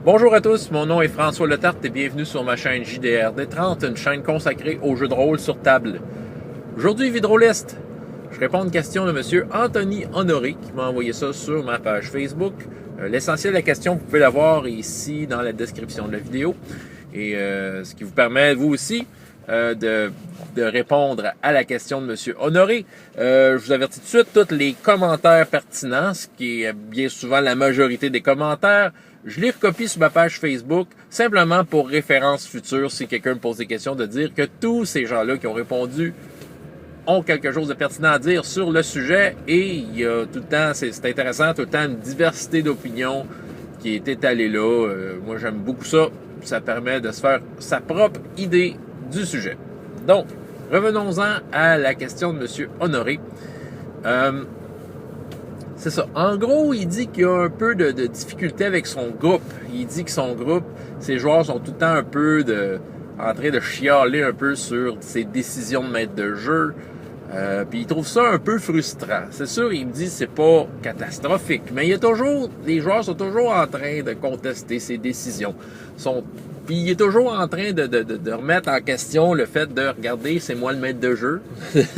Bonjour à tous, mon nom est François Letarte et bienvenue sur ma chaîne JDRD30, une chaîne consacrée aux jeux de rôle sur table. Aujourd'hui, Vidrolist, je réponds à une question de M. Anthony Honoré qui m'a envoyé ça sur ma page Facebook. L'essentiel de la question, vous pouvez la voir ici dans la description de la vidéo. Et ce qui vous permet, vous aussi, de répondre à la question de M. Honoré. Je vous avertis tout de suite, tous les commentaires pertinents, ce qui est bien souvent la majorité des commentaires, je les recopie sur ma page Facebook, simplement pour référence future, si quelqu'un me pose des questions, de dire que tous ces gens-là qui ont répondu ont quelque chose de pertinent à dire sur le sujet, et il y a tout le temps, c'est intéressant, tout le temps une diversité d'opinions qui est étalée là. Moi, j'aime beaucoup ça. Ça permet de se faire sa propre idée du sujet. Donc, revenons-en à la question de M. Honoré. C'est ça. En gros, il dit qu'il y a un peu de difficulté avec son groupe. Il dit que son groupe, ses joueurs sont tout le temps un peu en train de chialer un peu sur ses décisions de maître de jeu. Puis il trouve ça un peu frustrant. C'est sûr, il me dit que c'est pas catastrophique, mais les joueurs sont toujours en train de contester ses décisions. Puis il est toujours en train de remettre en question le fait de regarder, c'est moi le maître de jeu.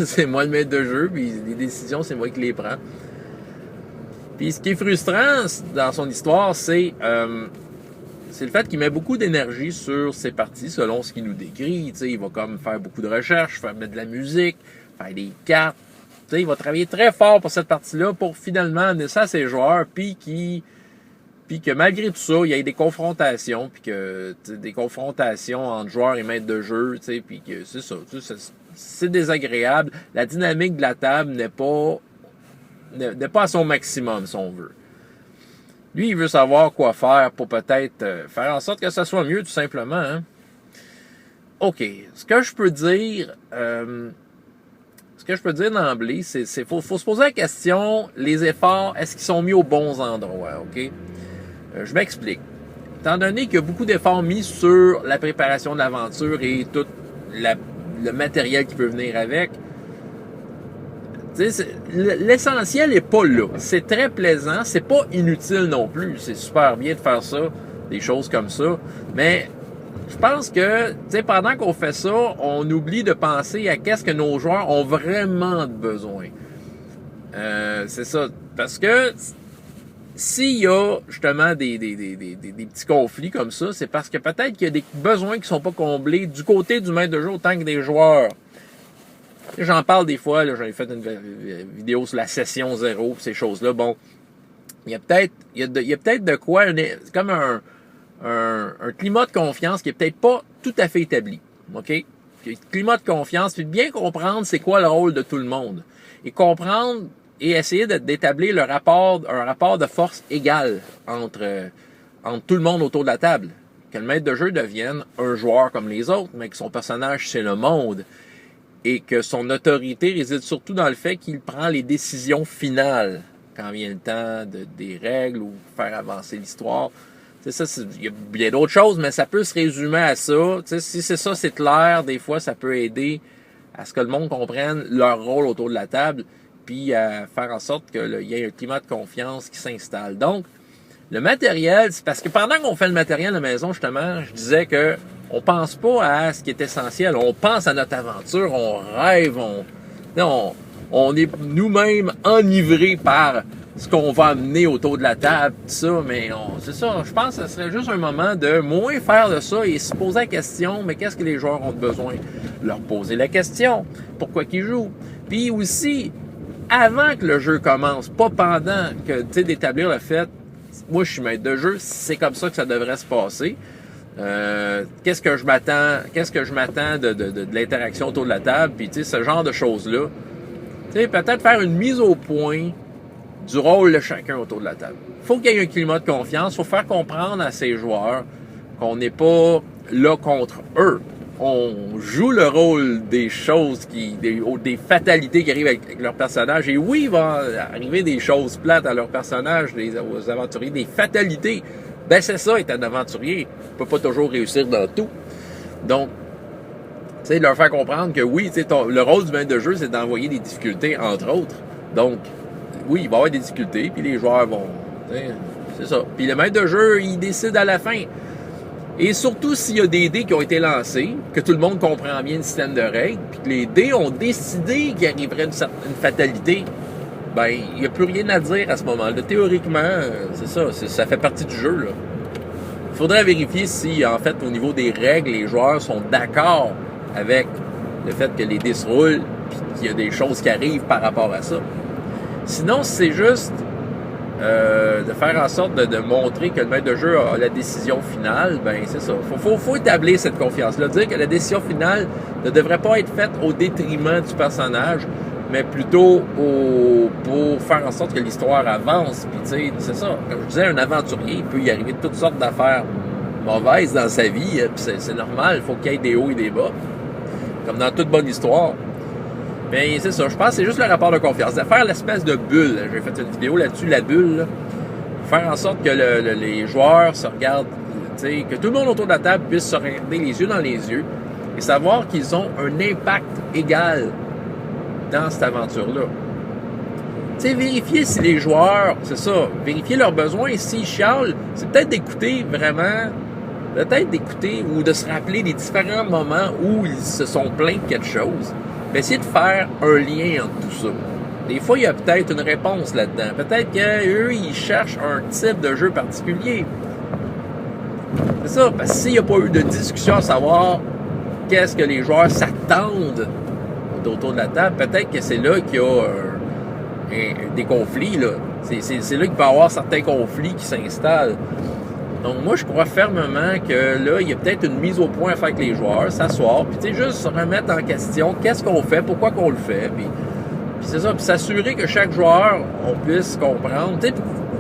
C'est moi le maître de jeu, puis les décisions, c'est moi qui les prends. Puis ce qui est frustrant dans son histoire, c'est le fait qu'il met beaucoup d'énergie sur ses parties, selon ce qu'il nous décrit. T'sais, il va comme faire beaucoup de recherches, mettre de la musique, faire des cartes. T'sais, il va travailler très fort pour cette partie-là pour finalement amener ça à ses joueurs, puis que malgré tout ça, il y ait des confrontations, puis que des confrontations entre joueurs et maîtres de jeu, puis que c'est ça, c'est désagréable. La dynamique de la table n'est pas à son maximum, si on veut. Lui, il veut savoir quoi faire pour peut-être faire en sorte que ça soit mieux, tout simplement. Hein? OK. Ce que je peux dire d'emblée, c'est faut se poser la question, les efforts, est-ce qu'ils sont mis aux bons endroits? OK? Je m'explique. Étant donné qu'il y a beaucoup d'efforts mis sur la préparation de l'aventure et tout le matériel qui peut venir avec, l'essentiel n'est pas là. C'est très plaisant, c'est pas inutile non plus. C'est super bien de faire ça, des choses comme ça. Mais je pense que pendant qu'on fait ça, on oublie de penser à qu'est-ce que nos joueurs ont vraiment besoin. C'est ça. Parce que s'il y a justement des petits conflits comme ça, c'est parce que peut-être qu'il y a des besoins qui sont pas comblés du côté du maître de jeu autant que des joueurs. J'en parle des fois, j'en ai fait une vidéo sur la session 0, ces choses-là. Bon, il y a peut-être de quoi, c'est comme un climat de confiance qui est peut-être pas tout à fait établi. OK? Climat de confiance, puis bien comprendre c'est quoi le rôle de tout le monde. Et comprendre et essayer d'établir un rapport de force égal entre tout le monde autour de la table. Que le maître de jeu devienne un joueur comme les autres, mais que son personnage, c'est le monde. Et que son autorité réside surtout dans le fait qu'il prend les décisions finales quand vient le temps des règles ou faire avancer l'histoire. Il y a bien d'autres choses, mais ça peut se résumer à ça. T'sais, si c'est ça, c'est clair, des fois, ça peut aider à ce que le monde comprenne leur rôle autour de la table, puis à faire en sorte qu'il y ait un climat de confiance qui s'installe. Donc, le matériel, c'est parce que pendant qu'on fait le matériel à la maison, justement, je disais que on pense pas à ce qui est essentiel. On pense à notre aventure, on rêve, on est nous-mêmes enivrés par ce qu'on va amener autour de la table, tout ça, mais c'est ça, je pense que ce serait juste un moment de moins faire de ça et se poser la question, mais qu'est-ce que les joueurs ont besoin? Leur poser la question, pourquoi qu'ils jouent? Puis aussi, avant que le jeu commence, pas pendant, que tu sais, d'établir le fait, moi je suis maître de jeu, c'est comme ça que ça devrait se passer. Qu'est-ce que je m'attends de l'interaction autour de la table, puis tu sais, ce genre de choses-là. Tu sais, peut-être faire une mise au point du rôle de chacun autour de la table. Faut qu'il y ait un climat de confiance, faut faire comprendre à ces joueurs qu'on n'est pas là contre eux. On joue le rôle des choses, des fatalités qui arrivent avec leur personnage. Et oui, il va arriver des choses plates à leur personnage, aux aventuriers, des fatalités. Ben c'est ça, être un aventurier. On peut pas toujours réussir dans tout. Donc, tu sais, leur faire comprendre que oui, tu sais, le rôle du maître de jeu, c'est d'envoyer des difficultés, entre autres. Donc, oui, il va y avoir des difficultés, puis les joueurs vont... C'est ça. Puis le maître de jeu, il décide à la fin. Et surtout s'il y a des dés qui ont été lancés, que tout le monde comprend bien le système de règles, puis que les dés ont décidé qu'il arriverait une fatalité, ben, il n'y a plus rien à dire à ce moment-là. Théoriquement, c'est ça, ça fait partie du jeu, là. Il faudrait vérifier si, en fait, au niveau des règles, les joueurs sont d'accord avec le fait que les dés se roulent, puis qu'il y a des choses qui arrivent par rapport à ça. Sinon, c'est juste de faire en sorte de montrer que le maître de jeu a la décision finale, ben c'est ça. Faut établir cette confiance-là. Dire que la décision finale ne devrait pas être faite au détriment du personnage, mais plutôt pour faire en sorte que l'histoire avance. Puis tu sais, c'est ça. Comme je disais, un aventurier, il peut y arriver toutes sortes d'affaires mauvaises dans sa vie, puis c'est normal. Il faut qu'il y ait des hauts et des bas, comme dans toute bonne histoire. Mais c'est ça, je pense que c'est juste le rapport de confiance. De faire l'espèce de bulle. J'ai fait une vidéo là-dessus, la bulle. Là. Faire en sorte que les joueurs se regardent, que tout le monde autour de la table puisse se regarder les yeux dans les yeux et savoir qu'ils ont un impact égal dans cette aventure-là. Tu sais, vérifier si les joueurs, c'est ça, vérifier leurs besoins et s'ils chialent, c'est peut-être d'écouter vraiment, ou de se rappeler des différents moments où ils se sont plaints de quelque chose. Mais essayer de faire un lien entre tout ça. Des fois, il y a peut-être une réponse là-dedans. Peut-être qu'eux, ils cherchent un type de jeu particulier. C'est ça, parce que s'il n'y a pas eu de discussion à savoir qu'est-ce que les joueurs s'attendent autour de la table, peut-être que c'est là qu'il y a des conflits, là. C'est là qu'il peut y avoir certains conflits qui s'installent. Donc moi, je crois fermement que là, il y a peut-être une mise au point à faire avec les joueurs, s'asseoir, puis tu sais, juste se remettre en question qu'est-ce qu'on fait, pourquoi qu'on le fait, puis c'est ça, puis s'assurer que chaque joueur, on puisse comprendre, tu sais,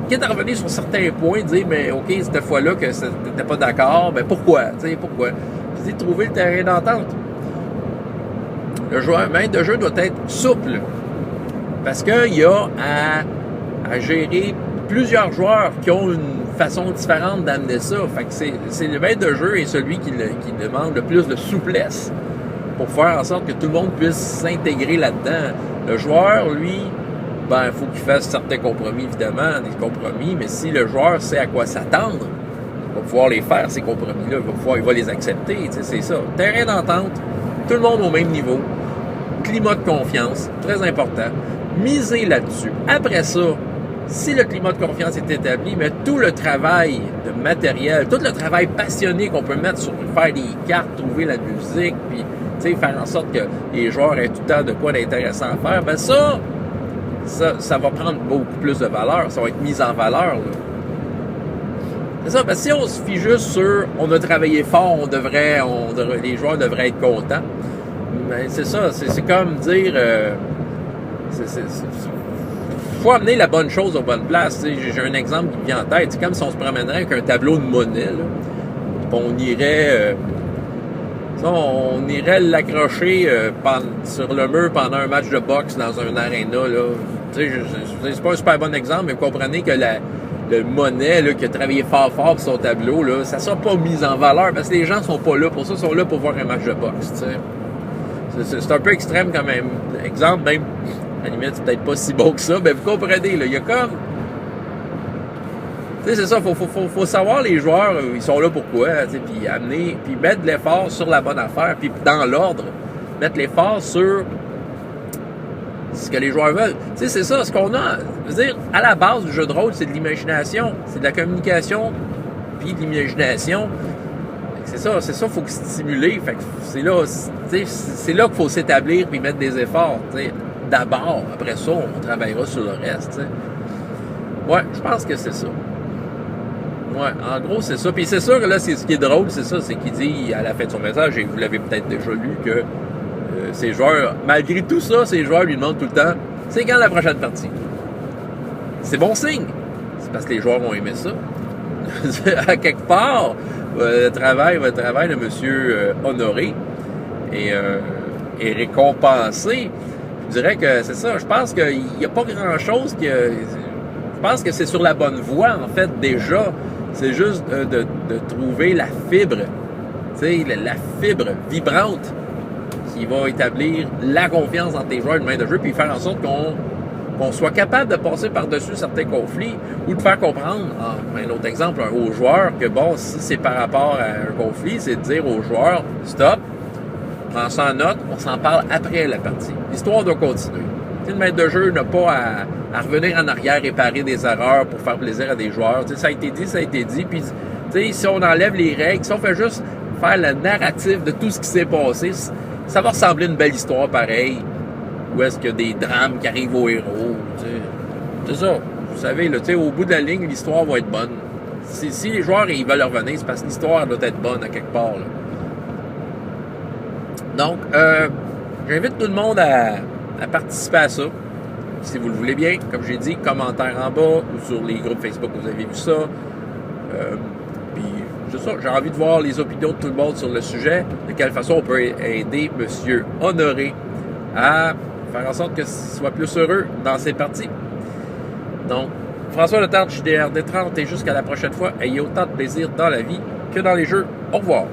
quitte à revenir sur certains points, dire, mais OK, cette fois-là que t'étais pas d'accord, ben pourquoi, tu sais, pourquoi? Puis trouver le terrain d'entente. Le maître de jeu doit être souple, parce qu'il y a à gérer plusieurs joueurs qui ont une façon différente d'amener ça. Fait que c'est le maître de jeu et celui qui demande le plus de souplesse pour faire en sorte que tout le monde puisse s'intégrer là-dedans. Le joueur, lui, ben, il faut qu'il fasse certains compromis, évidemment, des compromis, mais si le joueur sait à quoi s'attendre, il va pouvoir les faire, ces compromis-là, il va les accepter, tu sais, c'est ça. Terrain d'entente, tout le monde au même niveau, climat de confiance, très important, miser là-dessus. Après ça, si le climat de confiance est établi, mais tout le travail de matériel, tout le travail passionné qu'on peut mettre sur faire des cartes, trouver la musique, puis faire en sorte que les joueurs aient tout le temps de quoi d'intéressant à faire, ben ça va prendre beaucoup plus de valeur, ça va être mis en valeur. Là. C'est ça, parce que si on se fie juste sur on a travaillé fort, les joueurs devraient être contents, ben c'est ça, c'est comme dire faut amener la bonne chose aux bonnes places. J'ai un exemple qui me vient en tête. C'est comme si on se promènerait avec un tableau de monnaie. Là. On irait l'accrocher sur le mur pendant un match de boxe dans un aréna. C'est pas un super bon exemple, mais vous comprenez que le monnaie là, qui a travaillé fort pour son tableau, là, ça ne sera pas mis en valeur parce que les gens sont pas là pour ça, ils sont là pour voir un match de boxe. C'est un peu extrême quand même. Exemple, même. À la limite, c'est peut-être pas si beau que ça, mais vous comprenez, là, il y a comme... Tu sais, c'est ça, faut savoir les joueurs, ils sont là pourquoi, tu sais, puis mettre de l'effort sur la bonne affaire, puis dans l'ordre, mettre l'effort sur ce que les joueurs veulent. Tu sais, c'est ça, ce qu'on a, je veux dire, à la base du jeu de rôle, c'est de l'imagination, c'est de la communication, puis de l'imagination. C'est ça, il faut stimuler, fait que c'est là, tu sais, c'est là qu'il faut s'établir puis mettre des efforts, tu sais. D'abord, après ça, on travaillera sur le reste, tu sais. Ouais, je pense que c'est ça. Ouais, en gros, c'est ça. Puis c'est sûr que là, c'est ce qui est drôle, c'est ça, c'est qu'il dit à la fin de son message, et vous l'avez peut-être déjà lu, que ces joueurs, malgré tout ça, ces joueurs lui demandent tout le temps, c'est quand la prochaine partie? C'est bon signe. C'est parce que les joueurs ont aimé ça. À quelque part, le travail de M. Honoré est récompensé. Je dirais que c'est ça. Je pense qu'il n'y a pas grand-chose je pense que c'est sur la bonne voie, en fait, déjà. C'est juste de trouver la fibre, tu sais, la fibre vibrante qui va établir la confiance entre tes joueurs et le maître de jeu, puis faire en sorte qu'on soit capable de passer par-dessus certains conflits ou de faire comprendre, un autre exemple, aux joueurs, que bon, si c'est par rapport à un conflit, c'est de dire aux joueurs, stop, prends ça en note, on s'en parle après la partie. L'histoire doit continuer. Le maître de jeu n'a pas à revenir en arrière, réparer des erreurs pour faire plaisir à des joueurs. T'sais, ça a été dit. Puis, si on enlève les règles, si on fait juste faire le narratif de tout ce qui s'est passé, ça va ressembler à une belle histoire pareille. Où est-ce qu'il y a des drames qui arrivent aux héros. C'est ça. Vous savez, là, au bout de la ligne, l'histoire va être bonne. Si les joueurs ils veulent revenir, c'est parce que l'histoire doit être bonne à quelque part. Là. Donc, j'invite tout le monde à participer à ça. Si vous le voulez bien, comme j'ai dit, commentaire en bas ou sur les groupes Facebook, vous avez vu ça. Puis, c'est ça, j'ai envie de voir les opinions de tout le monde sur le sujet. De quelle façon on peut aider M. Honoré à faire en sorte qu'il soit plus heureux dans ses parties. Donc, François Letarte, JDR D30, et jusqu'à la prochaine fois, ayez autant de plaisir dans la vie que dans les jeux. Au revoir.